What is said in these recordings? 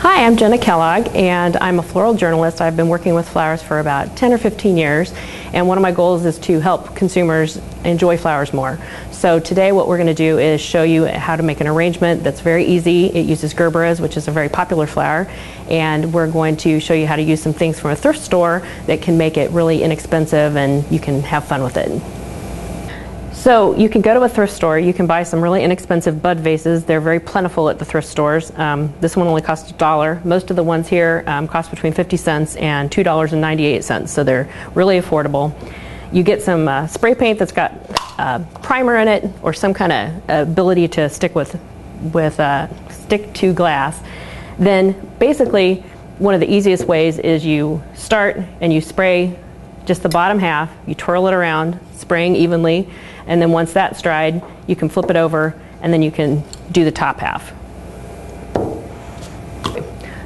Hi, I'm Gina Kellogg, and I'm a floral journalist. I've been working with flowers for about 10 or 15 years, and one of my goals is to help consumers enjoy flowers more. So today what we're going to do is show you how to make an arrangement that's very easy. It uses Gerberas, which is a very popular flower, and we're going to show you how to use some things from a thrift store that can make it really inexpensive and you can have fun with it. So you can go to a thrift store, you can buy some really inexpensive bud vases. They're very plentiful at the thrift stores. This one only costs $1. Most of the ones here cost between 50 cents and $2.98, so they're really affordable. You get some spray paint that's got primer in it or some kind of ability to stick stick to glass. Then basically one of the easiest ways is you start and you spray just the bottom half, you twirl it around, spraying evenly, and then once that's dried, you can flip it over and then you can do the top half.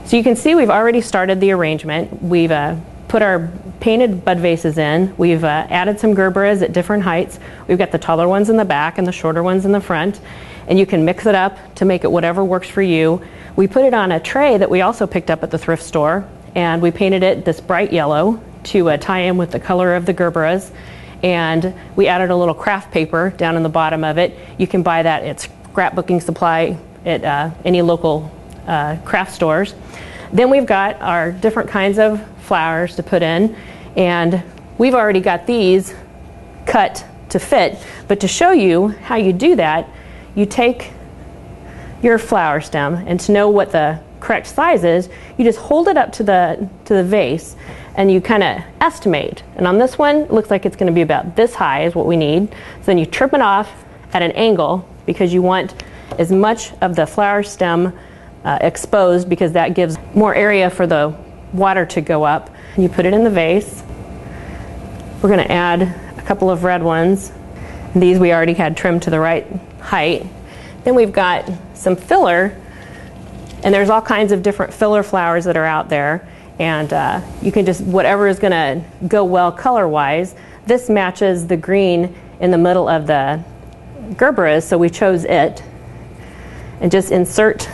So you can see we've already started the arrangement. We've put our painted bud vases in. We've added some Gerberas at different heights. We've got the taller ones in the back and the shorter ones in the front, and you can mix it up to make it whatever works for you. We put it on a tray that we also picked up at the thrift store, and we painted it this bright yellow to tie in with the color of the Gerberas, and we added a little craft paper down in the bottom of it. You can buy that at scrapbooking supply at any local craft stores. Then we've got our different kinds of flowers to put in, and we've already got these cut to fit, but to show you how you do that, you take your flower stem, and to know what the correct size is, you just hold it up to the vase and you kind of estimate. And on this one, it looks like it's going to be about this high is what we need. So then you trim it off at an angle because you want as much of the flower stem exposed, because that gives more area for the water to go up. And you put it in the vase. We're going to add a couple of red ones. These we already had trimmed to the right height. Then we've got some filler, and there's all kinds of different filler flowers that are out there, and you can just, whatever is going to go well color-wise. This matches the green in the middle of the Gerberas, so we chose it. And just insert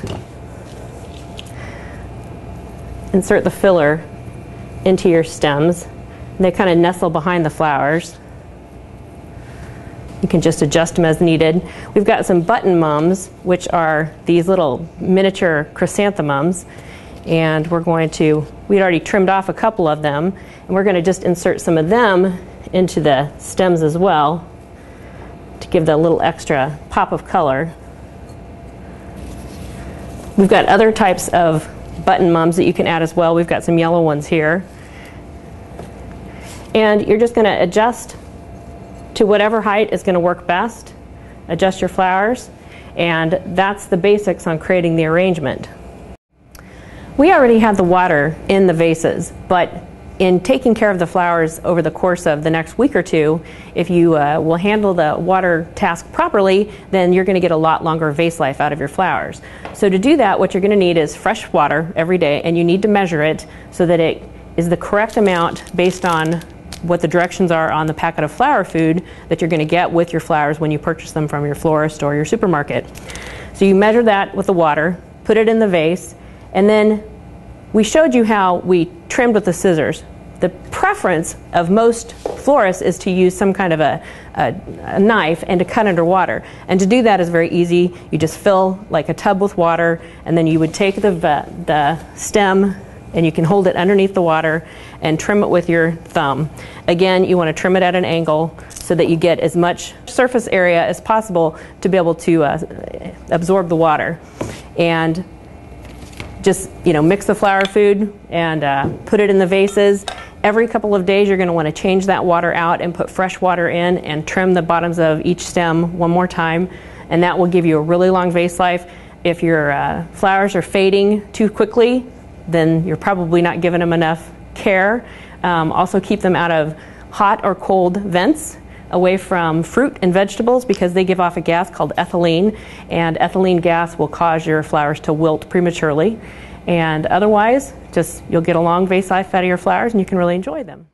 the filler into your stems, and they kind of nestle behind the flowers. You can just adjust them as needed. We've got some button mums, which are these little miniature chrysanthemums, and we'd already trimmed off a couple of them, and we're going to just insert some of them into the stems as well to give that little extra pop of color. We've got other types of button mums that you can add as well. We've got some yellow ones here. And you're just going to adjust to whatever height is going to work best. Adjust your flowers, and that's the basics on creating the arrangement. We already have the water in the vases, but in taking care of the flowers over the course of the next week or two, if you will handle the water task properly, then you're going to get a lot longer vase life out of your flowers. So to do that, what you're going to need is fresh water every day, and you need to measure it so that it is the correct amount based on what the directions are on the packet of flower food that you're going to get with your flowers when you purchase them from your florist or your supermarket. So you measure that with the water, put it in the vase, and then we showed you how we trimmed with the scissors. The preference of most florists is to use some kind of a knife and to cut underwater. And to do that is very easy. You just fill like a tub with water, and then you would take the stem, and you can hold it underneath the water and trim it with your thumb. Again, you want to trim it at an angle so that you get as much surface area as possible to be able to absorb the water. And just mix the flower food and put it in the vases. Every couple of days you're going to want to change that water out and put fresh water in and trim the bottoms of each stem one more time, and that will give you a really long vase life. If your flowers are fading too quickly, then you're probably not giving them enough care. Also keep them out of hot or cold vents, away from fruit and vegetables, because they give off a gas called ethylene, and ethylene gas will cause your flowers to wilt prematurely. And otherwise, you'll get a long vase life out of your flowers, and you can really enjoy them.